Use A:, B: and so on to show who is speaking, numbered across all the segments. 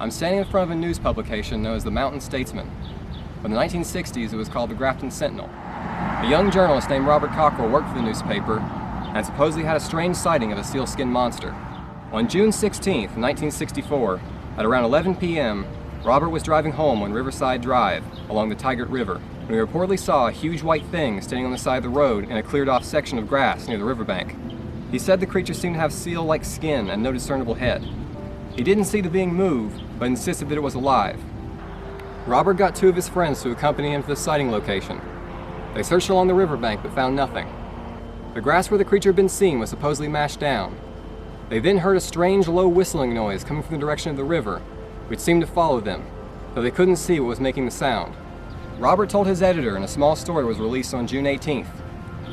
A: I'm standing in front of a news publication known as the Mountain Statesman. In the 1960s, it was called the Grafton Sentinel. A young journalist named Robert Cockrell worked for the newspaper and supposedly had a strange sighting of a sealskin monster. On June 16, 1964, at around 11 p.m., Robert was driving home on Riverside Drive along the Tigert River when he reportedly saw a huge white thing standing on the side of the road in a cleared-off section of grass near the riverbank. He said the creature seemed to have seal-like skin and no discernible head. He didn't see the being move, but insisted that it was alive. Robert got two of his friends to accompany him to the sighting location. They searched along the riverbank but found nothing. The grass where the creature had been seen was supposedly mashed down. They then heard a strange low whistling noise coming from the direction of the river, which seemed to follow them, though they couldn't see what was making the sound. Robert told his editor, and a small story was released on June 18th.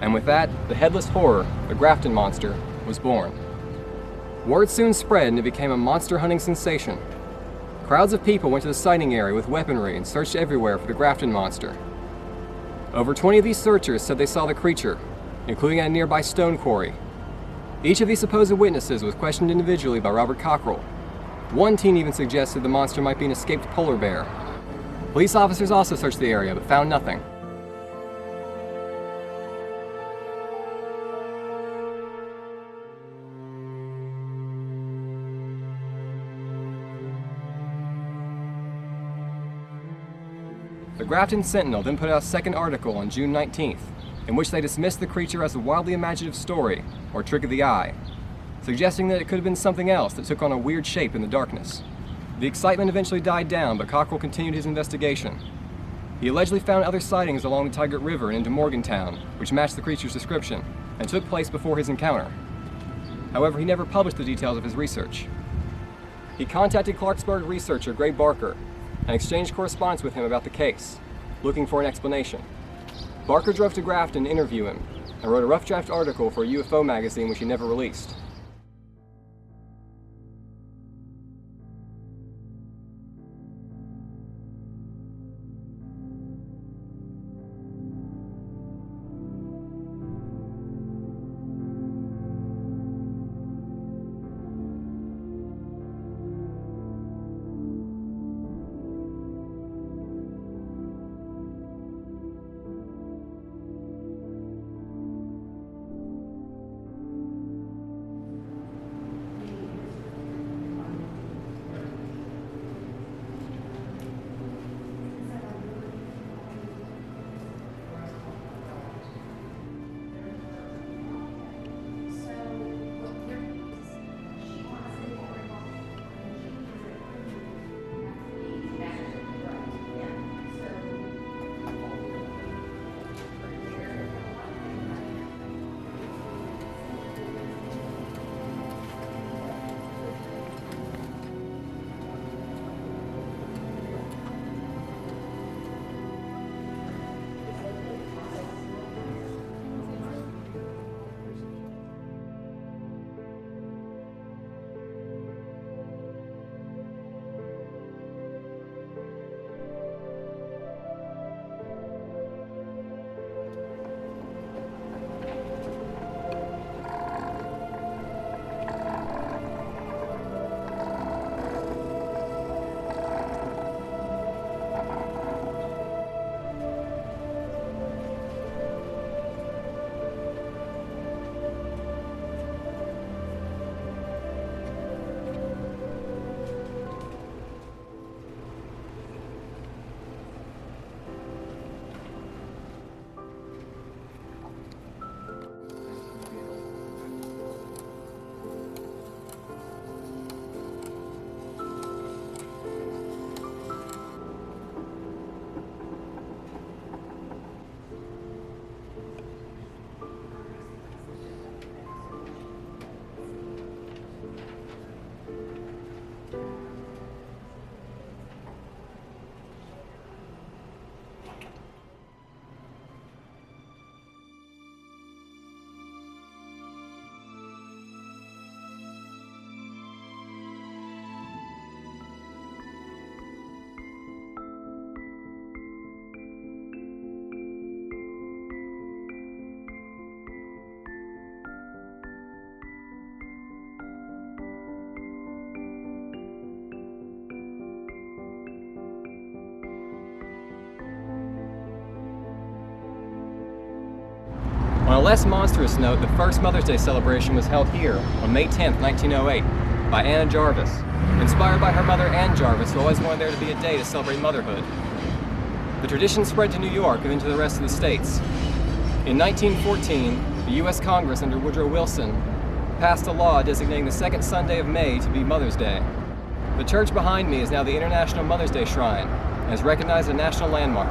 A: And with that, the headless horror, the Grafton monster, was born. Word soon spread and it became a monster hunting sensation. Crowds of people went to the sighting area with weaponry and searched everywhere for the Grafton monster. Over 20 of these searchers said they saw the creature, including at a nearby stone quarry. Each of these supposed witnesses was questioned individually by Robert Cockrell. One teen even suggested the monster might be an escaped polar bear. Police officers also searched the area but found nothing. The Grafton Sentinel then put out a second article on June 19th, in which they dismissed the creature as a wildly imaginative story, or trick of the eye, suggesting that it could have been something else that took on a weird shape in the darkness. The excitement eventually died down, but Cockrell continued his investigation. He allegedly found other sightings along the Tigert River and into Morgantown, which matched the creature's description, and took place before his encounter. However, he never published the details of his research. He contacted Clarksburg researcher Gray Barker, and exchanged correspondence with him about the case, looking for an explanation. Barker drove to Grafton to interview him, and wrote a rough draft article for a UFO magazine which he never released. On a less monstrous note, the first Mother's Day celebration was held here on May 10th, 1908, by Anna Jarvis, inspired by her mother Ann Jarvis, who always wanted there to be a day to celebrate motherhood. The tradition spread to New York and into the rest of the states. In 1914, the U.S. Congress under Woodrow Wilson passed a law designating the second Sunday of May to be Mother's Day. The church behind me is now the International Mother's Day Shrine and is recognized as a national landmark.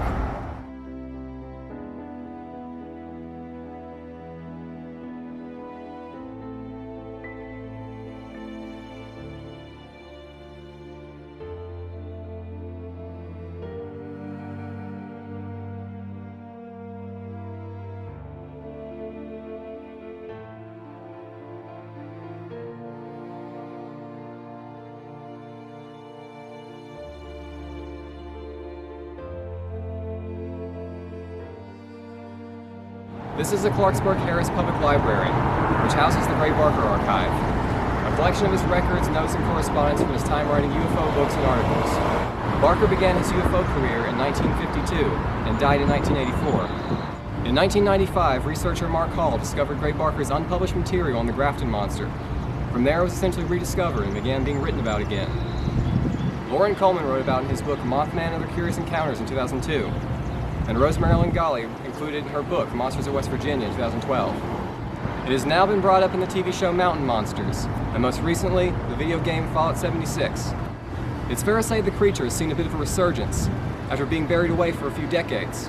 A: This is the Clarksburg Harris Public Library, which houses the Gray Barker Archive, a collection of his records, notes, and correspondence from his time writing UFO books and articles. Barker began his UFO career in 1952 and died in 1984. In 1995, researcher Mark Hall discovered Gray Barker's unpublished material on the Grafton monster. From there, it was essentially rediscovered and began being written about again. Lauren Coleman wrote about in his book Mothman and Other Curious Encounters in 2002. And Rose Marilyn Golly included in her book Monsters of West Virginia in 2012. It has now been brought up in the TV show Mountain Monsters, and most recently, the video game Fallout 76. It's fair to say the creature has seen a bit of a resurgence after being buried away for a few decades.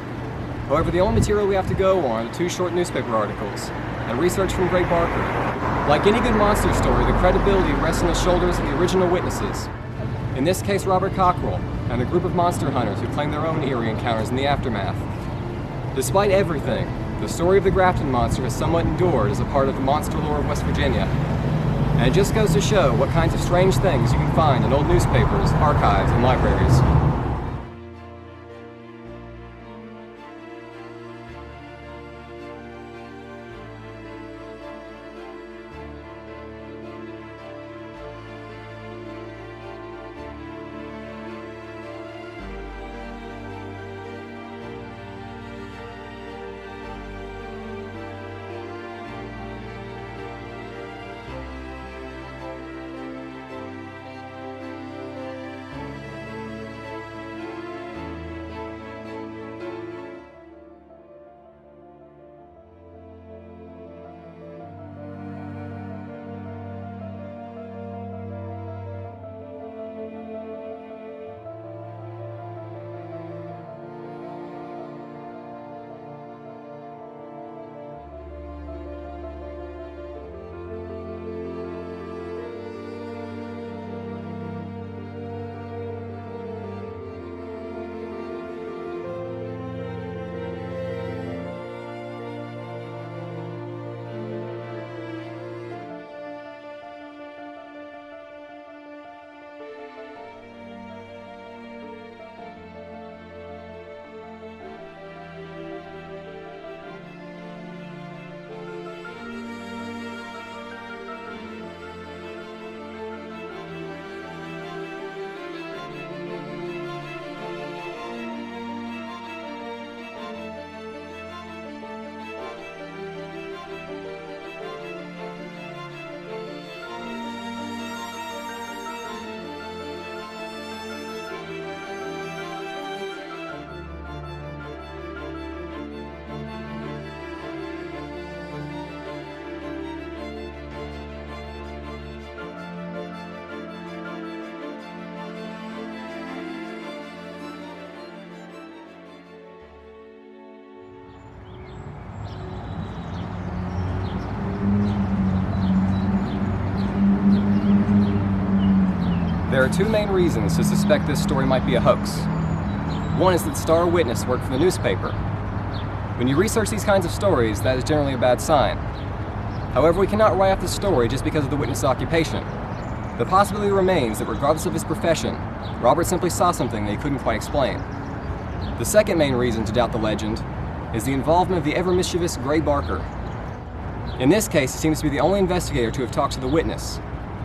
A: However, the only material we have to go on are 2 short newspaper articles and research from Gray Barker. Like any good monster story, the credibility rests on the shoulders of the original witnesses. In this case, Robert Cockrell and a group of monster hunters who claim their own eerie encounters in the aftermath. Despite everything, the story of the Grafton monster has somewhat endured as a part of the monster lore of West Virginia. And it just goes to show what kinds of strange things you can find in old newspapers, archives, and libraries. There are 2 main reasons to suspect this story might be a hoax. One is that the star witness worked for the newspaper. When you research these kinds of stories, that is generally a bad sign. However, we cannot write off the story just because of the witness' occupation. The possibility remains that regardless of his profession, Robert simply saw something that he couldn't quite explain. The second main reason to doubt the legend is the involvement of the ever-mischievous Gray Barker. In this case, he seems to be the only investigator to have talked to the witness,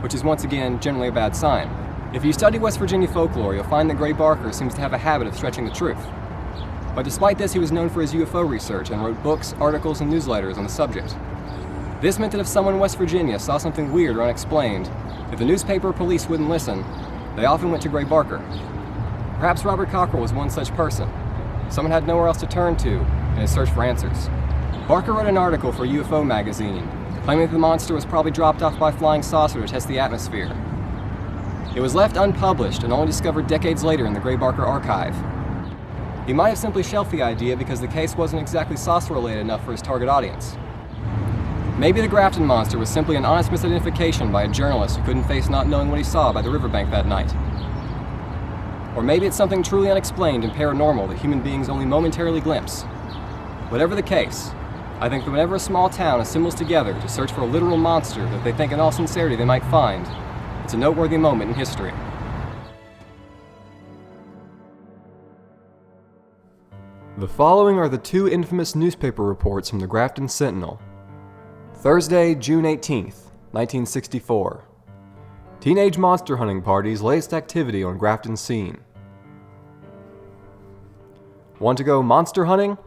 A: which is once again generally a bad sign. If you study West Virginia folklore, you'll find that Gray Barker seems to have a habit of stretching the truth. But despite this, he was known for his UFO research and wrote books, articles, and newsletters on the subject. This meant that if someone in West Virginia saw something weird or unexplained, if the newspaper or police wouldn't listen, they often went to Gray Barker. Perhaps Robert Cockrell was one such person. Someone had nowhere else to turn to in his search for answers. Barker wrote an article for UFO magazine, claiming that the monster was probably dropped off by a flying saucer to test the atmosphere. It was left unpublished and only discovered decades later in the Gray Barker archive. He might have simply shelved the idea because the case wasn't exactly saucer-related enough for his target audience. Maybe the Grafton monster was simply an honest misidentification by a journalist who couldn't face not knowing what he saw by the riverbank that night. Or maybe it's something truly unexplained and paranormal that human beings only momentarily glimpse. Whatever the case, I think that whenever a small town assembles together to search for a literal monster that they think in all sincerity they might find, it's a noteworthy moment in history. The following are the two infamous newspaper reports from the Grafton Sentinel. Thursday, June 18th, 1964. Teenage monster hunting party's latest activity on Grafton scene. Want to go monster hunting?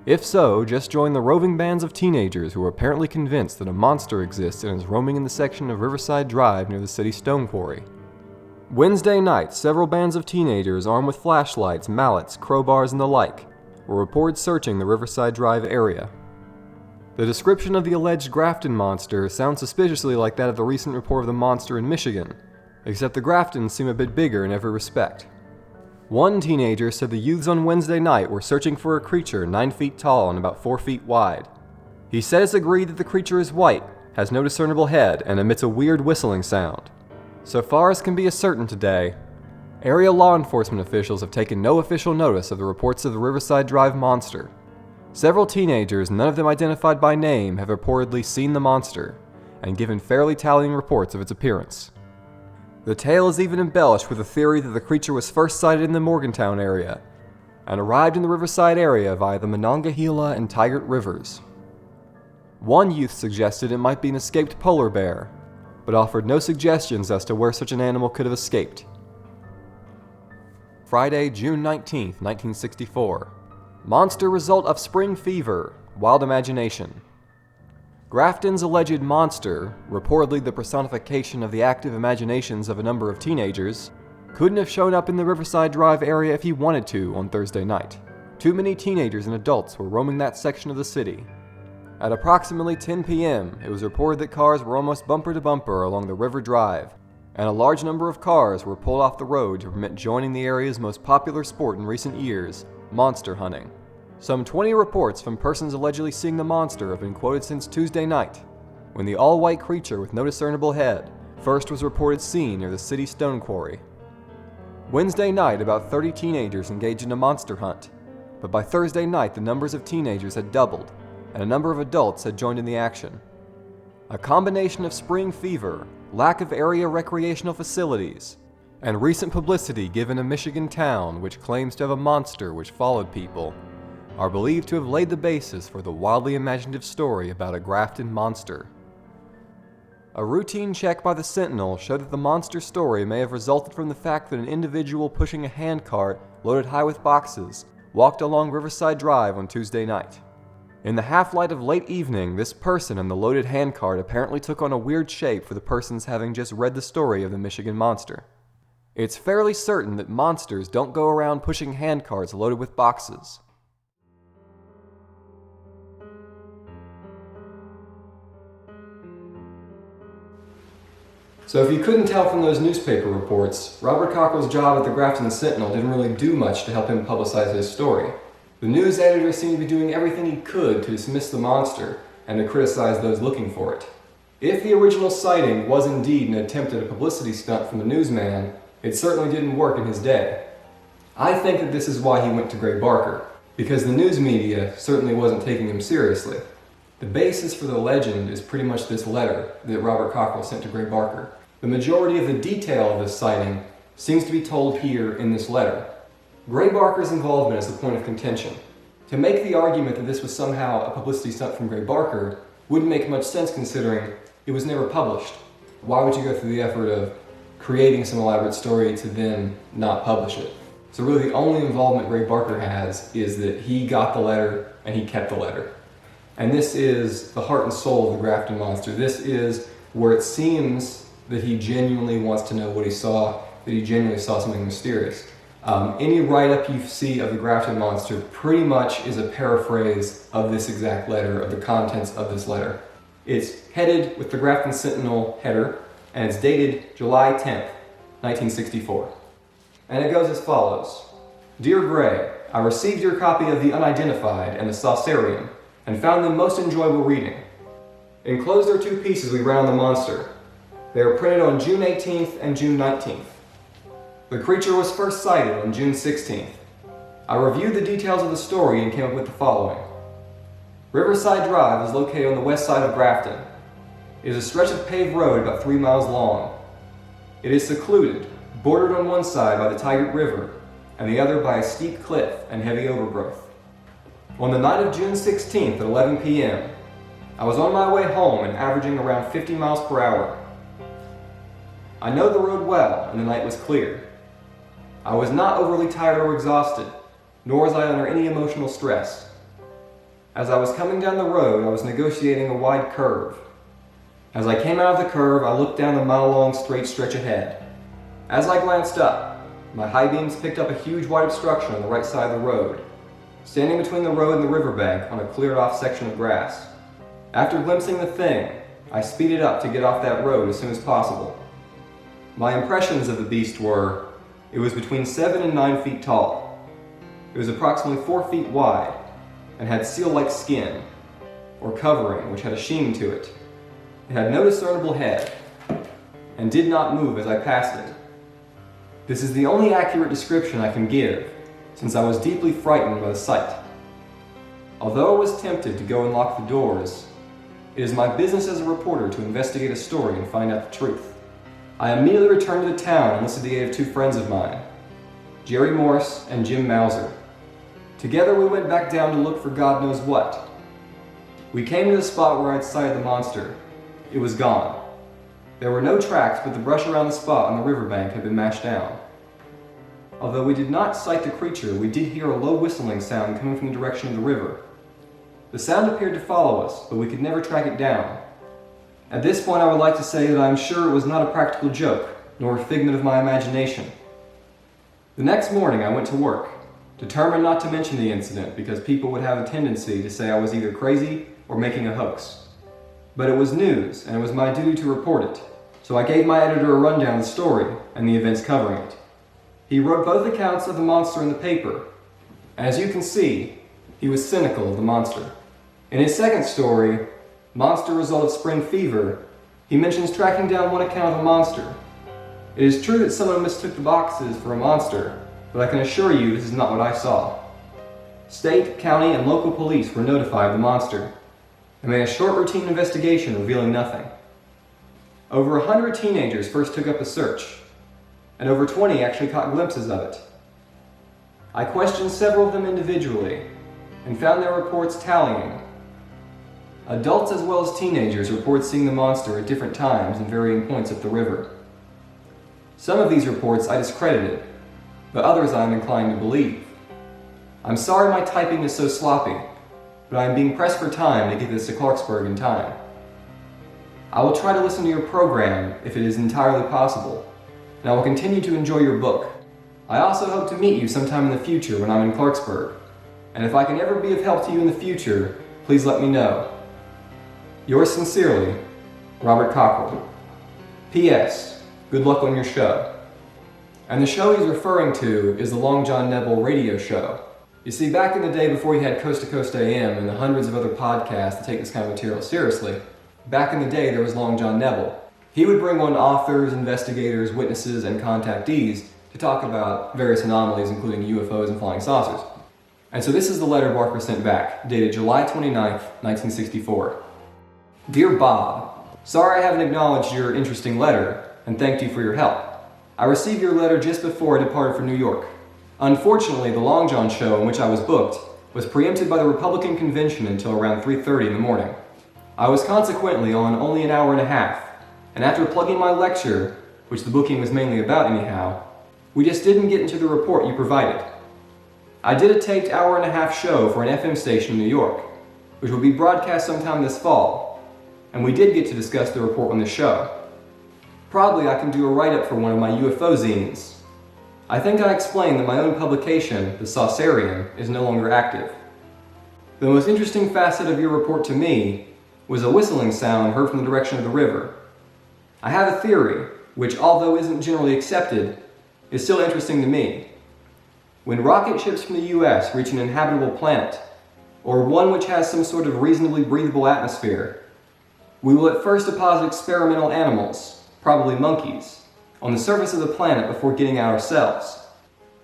A: If so, just join the roving bands of teenagers who are apparently convinced that a monster exists and is roaming in the section of Riverside Drive near the city stone quarry. Wednesday night, several bands of teenagers armed with flashlights, mallets, crowbars, and the like were reported searching the Riverside Drive area. The description of the alleged Grafton monster sounds suspiciously like that of the recent report of the monster in Michigan, except the Graftons seem a bit bigger in every respect. One teenager said the youths on Wednesday night were searching for a creature 9 feet tall and about 4 feet wide. He said it's agreed that the creature is white, has no discernible head, and emits a weird whistling sound. So far as can be ascertained today, area law enforcement officials have taken no official notice of the reports of the Riverside Drive monster. Several teenagers, none of them identified by name, have reportedly seen the monster, and given fairly tallying reports of its appearance. The tale is even embellished with the theory that the creature was first sighted in the Morgantown area, and arrived in the Riverside area via the Monongahela and Tigert rivers. One youth suggested it might be an escaped polar bear, but offered no suggestions as to where such an animal could have escaped. Friday, June 19th, 1964. Monster result of spring fever, wild imagination. Grafton's alleged monster, reportedly the personification of the active imaginations of a number of teenagers, couldn't have shown up in the Riverside Drive area if he wanted to on Thursday night. Too many teenagers and adults were roaming that section of the city. At approximately 10 p.m., it was reported that cars were almost bumper to bumper along the River Drive, and a large number of cars were pulled off the road to permit joining the area's most popular sport in recent years, monster hunting. Some 20 reports from persons allegedly seeing the monster have been quoted since Tuesday night, when the all-white creature with no discernible head first was reported seen near the city stone quarry. Wednesday night, about 30 teenagers engaged in a monster hunt, but by Thursday night the numbers of teenagers had doubled, and a number of adults had joined in the action. A combination of spring fever, lack of area recreational facilities, and recent publicity given a Michigan town which claims to have a monster which followed people are believed to have laid the basis for the wildly imaginative story about a Grafton monster. A routine check by the Sentinel showed that the monster story may have resulted from the fact that an individual pushing a handcart loaded high with boxes walked along Riverside Drive on Tuesday night. In the half-light of late evening, this person and the loaded handcart apparently took on a weird shape for the persons having just read the story of the Michigan monster. It's fairly certain that monsters don't go around pushing handcarts loaded with boxes. So if you couldn't tell from those newspaper reports, Robert Cockrell's job at the Grafton Sentinel didn't really do much to help him publicize his story. The news editor seemed to be doing everything he could to dismiss the monster and to criticize those looking for it. If the original sighting was indeed an attempt at a publicity stunt from the newsman, it certainly didn't work in his day. I think that this is why he went to Gray Barker, because the news media certainly wasn't taking him seriously. The basis for the legend is pretty much this letter that Robert Cockrell sent to Gray Barker. The majority of the detail of this sighting seems to be told here in this letter. Gray Barker's involvement is the point of contention. To make the argument that this was somehow a publicity stunt from Gray Barker wouldn't make much sense considering it was never published. Why would you go through the effort of creating some elaborate story to then not publish it? So really the only involvement Ray Barker has is that he got the letter and he kept the letter. And this is the heart and soul of the Grafton Monster. This is where it seems that he genuinely wants to know what he saw, that he genuinely saw something mysterious. Any write-up you see of the Grafton Monster pretty much is a paraphrase of this exact letter, of the contents of this letter. It's headed with the Grafton Sentinel header, and it's dated July 10th, 1964. And it goes as follows. Dear Gray, I received your copy of The Unidentified and The Saucerium, and found them most enjoyable reading. Enclosed are two pieces we read on the monster. They are printed on June 18th and June 19th. The creature was first sighted on June 16th. I reviewed the details of the story and came up with the following. Riverside Drive is located on the west side of Grafton. It is a stretch of paved road about 3 miles long. It is secluded, bordered on one side by the Tigert River, and the other by a steep cliff and heavy overgrowth. On the night of June 16th at 11 p.m., I was on my way home and averaging around 50 miles per hour. I know the road well, and the night was clear. I was not overly tired or exhausted, nor was I under any emotional stress. As I was coming down the road, I was negotiating a wide curve. As I came out of the curve, I looked down the mile-long straight stretch ahead. As I glanced up, my high beams picked up a huge white obstruction on the right side of the road, standing between the road and the riverbank on a cleared-off section of grass. After glimpsing the thing, I speeded up to get off that road as soon as possible. My impressions of the beast were, it was between 7 and 9 feet tall. It was approximately 4 feet wide, and had seal-like skin, or covering, which had a sheen to it. It had no discernible head, and did not move as I passed it. This is the only accurate description I can give, since I was deeply frightened by the sight. Although I was tempted to go and lock the doors, it is my business as a reporter to investigate a story and find out the truth. I immediately returned to the town and listened to the aid of two friends of mine, Jerry Morse and Jim Mauser. Together we went back down to look for God knows what. We came to the spot where I had sighted the monster. It was gone. There were no tracks, but the brush around the spot on the riverbank had been mashed down. Although we did not sight the creature, we did hear a low whistling sound coming from the direction of the river. The sound appeared to follow us, but we could never track it down. At this point I would like to say that I am sure it was not a practical joke, nor a figment of my imagination. The next morning I went to work, determined not to mention the incident because people would have a tendency to say I was either crazy or making a hoax. But it was news, and it was my duty to report it, so I gave my editor a rundown of the story and the events covering it. He wrote both accounts of the monster in the paper. As you can see, he was cynical of the monster. In his second story, Monster Result of Spring Fever, he mentions tracking down one account of a monster. It is true that someone mistook the boxes for a monster, but I can assure you this is not what I saw. State, county, and local police were notified of the monster, and made a short routine investigation revealing nothing. Over 100 teenagers first took up the search, and over 20 actually caught glimpses of it. I questioned several of them individually, and found their reports tallying. Adults as well as teenagers report seeing the monster at different times and varying points up the river. Some of these reports I discredited, but others I am inclined to believe. I'm sorry my typing is so sloppy, but I am being pressed for time to get this to Clarksburg in time. I will try to listen to your program if it is entirely possible, and I will continue to enjoy your book. I also hope to meet you sometime in the future when I'm in Clarksburg, and if I can ever be of help to you in the future, please let me know. Yours sincerely, Robert Cockrell. P.S. Good luck on your show. And the show he's referring to is the Long John Neville radio show. You see, back in the day before you had Coast to Coast AM and the hundreds of other podcasts that take this kind of material seriously, back in the day there was Long John Neville. He would bring on authors, investigators, witnesses, and contactees to talk about various anomalies, including UFOs and flying saucers. And so this is the letter Barker sent back, dated July 29th, 1964. Dear Bob, sorry I haven't acknowledged your interesting letter, and thanked you for your help. I received your letter just before I departed for New York. Unfortunately, the Long John show in which I was booked was preempted by the Republican convention until around 3:30 in the morning. I was consequently on only an hour and a half, and after plugging my lecture, which the booking was mainly about anyhow, We just didn't get into the report you provided. I did a taped hour-and-a-half show for an FM station in New York, which will be broadcast sometime this fall, and we did get to discuss the report on the show. Probably I can do a write-up for one of my UFO zines. I think I explained that my own publication, The Saucerian, is no longer active. The most interesting facet of your report to me was a whistling sound heard from the direction of the river. I have a theory, which although isn't generally accepted, is still interesting to me. When rocket ships from the US reach an inhabitable planet, or one which has some sort of reasonably breathable atmosphere, we will at first deposit experimental animals, probably monkeys, on the surface of the planet before getting out ourselves.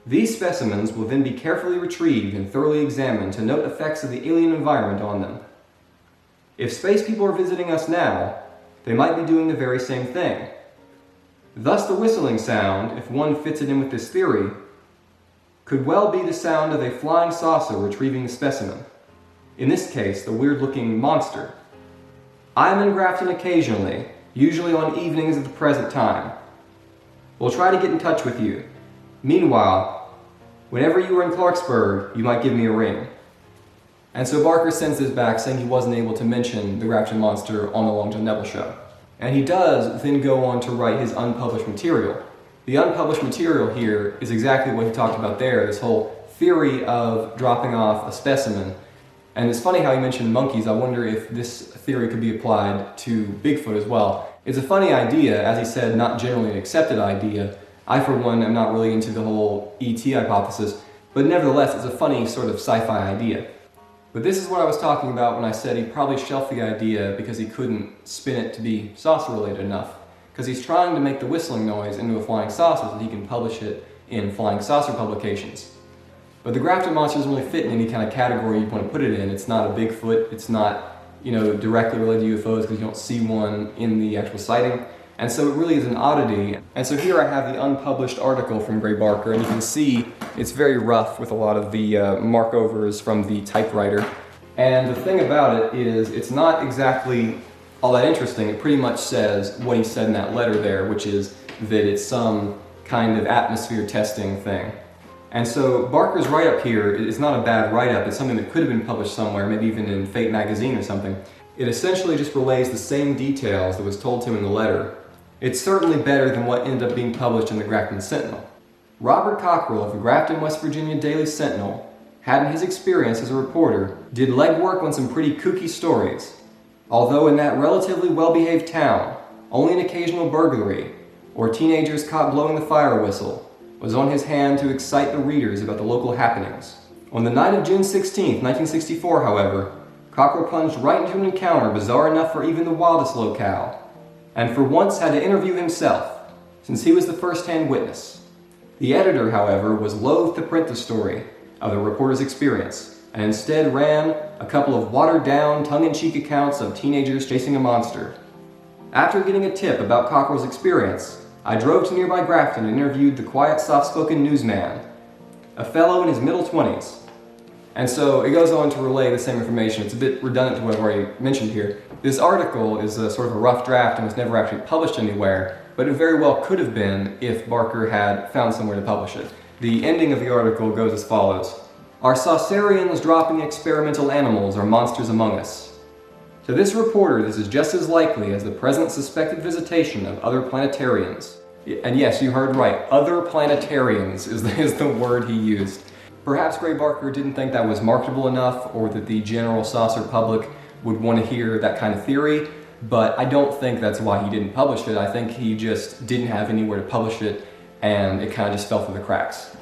A: These specimens will then be carefully retrieved and thoroughly examined to note effects of the alien environment on them. If space people are visiting us now, they might be doing the very same thing. Thus the whistling sound, if one fits it in with this theory, could well be the sound of a flying saucer retrieving the specimen. In this case, the weird-looking monster. I am in Grafton occasionally, usually on evenings at the present time. We'll try to get in touch with you. Meanwhile, whenever you are in Clarksburg, you might give me a ring. And so Barker sends this back saying he wasn't able to mention the Grafton Monster on the Long John Neville show. And he does then go on to write his unpublished material. The unpublished material here is exactly what he talked about there, this whole theory of dropping off a specimen. And it's funny how he mentioned monkeys. I wonder if this theory could be applied to Bigfoot as well. It's a funny idea, as he said, not generally an accepted idea. I, for one, am not really into the whole ET hypothesis, but nevertheless, it's a funny sort of sci-fi idea. But this is what I was talking about when I said he probably shelved the idea because he couldn't spin it to be saucer-related enough. Because he's trying to make the whistling noise into a flying saucer so that he can publish it in flying saucer publications. But the Grafton Monster doesn't really fit in any kind of category you want to put it in. It's not a Bigfoot, it's not, directly related to UFOs because you don't see one in the actual sighting. And so it really is an oddity. And so here I have the unpublished article from Gray Barker, and you can see it's very rough with a lot of the markovers from the typewriter. And the thing about it is, it's not exactly all that interesting. It pretty much says what he said in that letter there, which is that it's some kind of atmosphere testing thing. And so Barker's write-up here is not a bad write-up. It's something that could have been published somewhere, maybe even in Fate magazine or something. It essentially just relays the same details that was told to him in the letter. It's certainly better than what ended up being published in the Grafton Sentinel. Robert Cockrell of the Grafton, West Virginia Daily Sentinel had in his experience as a reporter did legwork on some pretty kooky stories. Although in that relatively well-behaved town, only an occasional burglary, or teenagers caught blowing the fire whistle, was on his hand to excite the readers about the local happenings. On the night of June 16, 1964, however, Cockrell plunged right into an encounter bizarre enough for even the wildest locale, and for once had to interview himself, since he was the first-hand witness. The editor, however, was loath to print the story of the reporter's experience, and instead ran a couple of watered-down, tongue-in-cheek accounts of teenagers chasing a monster. After getting a tip about Cockrell's experience, I drove to nearby Grafton and interviewed the quiet, soft-spoken newsman, a fellow in his middle 20s. And so it goes on to relay the same information. It's a bit redundant to what I've already mentioned here. This article is a sort of a rough draft and was never actually published anywhere, but it very well could have been if Barker had found somewhere to publish it. The ending of the article goes as follows. Are Saucerians dropping experimental animals or monsters among us? To this reporter, this is just as likely as the present suspected visitation of other planetarians. And yes, you heard right, other planetarians is the word he used. Perhaps Gray Barker didn't think that was marketable enough, or that the general saucer public would want to hear that kind of theory, but I don't think that's why he didn't publish it. I think he just didn't have anywhere to publish it, and it kind of just fell through the cracks.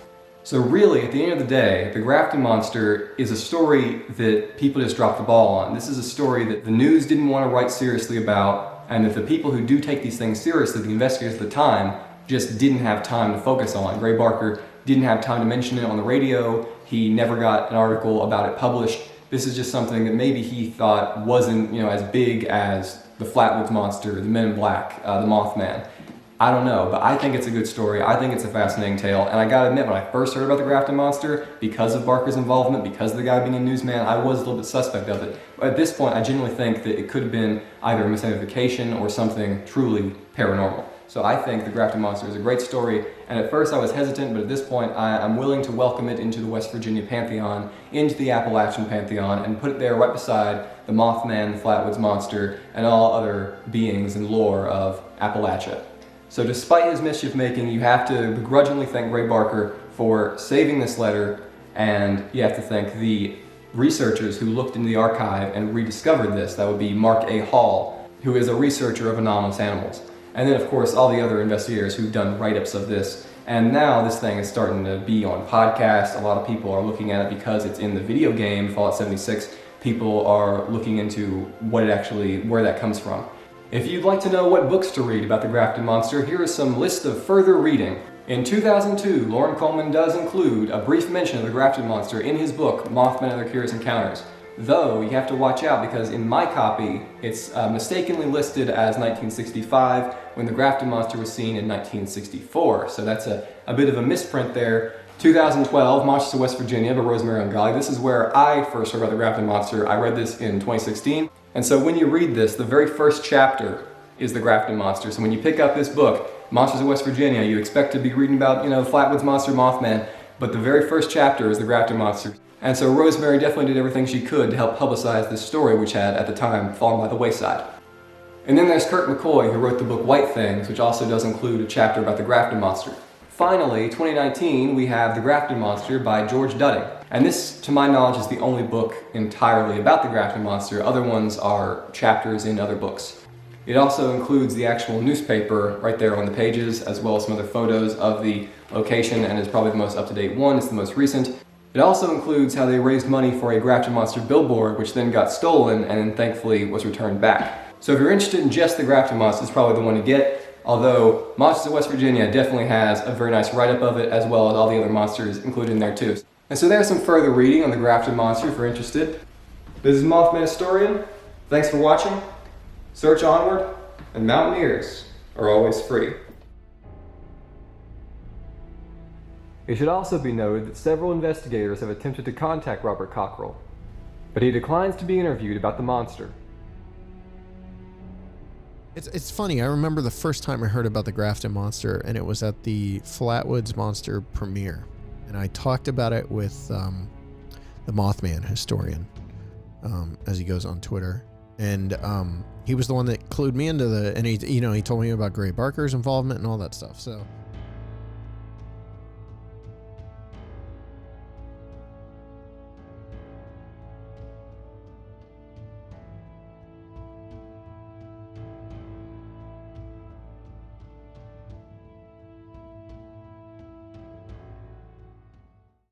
A: So really, at the end of the day, the Grafton Monster is a story that people just dropped the ball on. This is a story that the news didn't want to write seriously about, and that the people who do take these things seriously, the investigators at the time, just didn't have time to focus on. Gray Barker didn't have time to mention it on the radio. He never got an article about it published. This is just something that maybe he thought wasn't, as big as the Flatwoods Monster, the Men in Black, the Mothman. I don't know, but I think it's a good story. I think it's a fascinating tale, and I gotta admit, when I first heard about the Grafton Monster, because of Barker's involvement, because of the guy being a newsman, I was a little bit suspect of it. But at this point, I genuinely think that it could have been either a misidentification or something truly paranormal. So I think The Grafton Monster is a great story, and at first I was hesitant, but at this point I'm willing to welcome it into the West Virginia Pantheon, into the Appalachian Pantheon, and put it there right beside the Mothman, the Flatwoods Monster, and all other beings and lore of Appalachia. So despite his mischief making, you have to begrudgingly thank Ray Barker for saving this letter, and you have to thank the researchers who looked into the archive and rediscovered this. That would be Mark A. Hall, who is a researcher of anomalous animals. And then of course all the other investigators who've done write-ups of this. And now this thing is starting to be on podcasts. A lot of people are looking at it because it's in the video game Fallout 76. People are looking into where that comes from. If you'd like to know what books to read about the Grafton Monster, here is some list of further reading. In 2002, Lauren Coleman does include a brief mention of the Grafton Monster in his book, Mothman and Other Curious Encounters. Though, you have to watch out because in my copy, it's mistakenly listed as 1965 when the Grafton Monster was seen in 1964. So that's a bit of a misprint there. 2012, Monsters of West Virginia by Rosemary Ungali. This is where I first heard about the Grafton Monster. I read this in 2016. And so when you read this, the very first chapter is the Grafton Monster. So when you pick up this book, Monsters of West Virginia, you expect to be reading about, Flatwoods Monster, Mothman, but the very first chapter is the Grafton Monster. And so Rosemary definitely did everything she could to help publicize this story, which had, at the time, fallen by the wayside. And then there's Kurt McCoy, who wrote the book White Things, which also does include a chapter about the Grafton Monster. Finally, 2019, we have The Grafton Monster by George Dudding. And this, to my knowledge, is the only book entirely about the Grafton Monster. Other ones are chapters in other books. It also includes the actual newspaper right there on the pages, as well as some other photos of the location, and is probably the most up-to-date one. It's the most recent. It also includes how they raised money for a Grafton Monster billboard, which then got stolen and then thankfully was returned back. So if you're interested in just the Grafton Monster, it's probably the one to get, although Monsters of West Virginia definitely has a very nice write-up of it, as well as all the other monsters included in there too. And so there's some further reading on the Grafton Monster if you're interested. This is Mothman Historian. Thanks for watching. Search onward, and mountaineers are always free. It should also be noted that several investigators have attempted to contact Robert Cockrell, but he declines to be interviewed about the monster.
B: It's funny, I remember the first time I heard about the Grafton Monster, and it was at the Flatwoods Monster premiere. And I talked about it with the Mothman Historian, as he goes on Twitter. And he was the one that clued me into and he told me about Gray Barker's involvement and all that stuff. So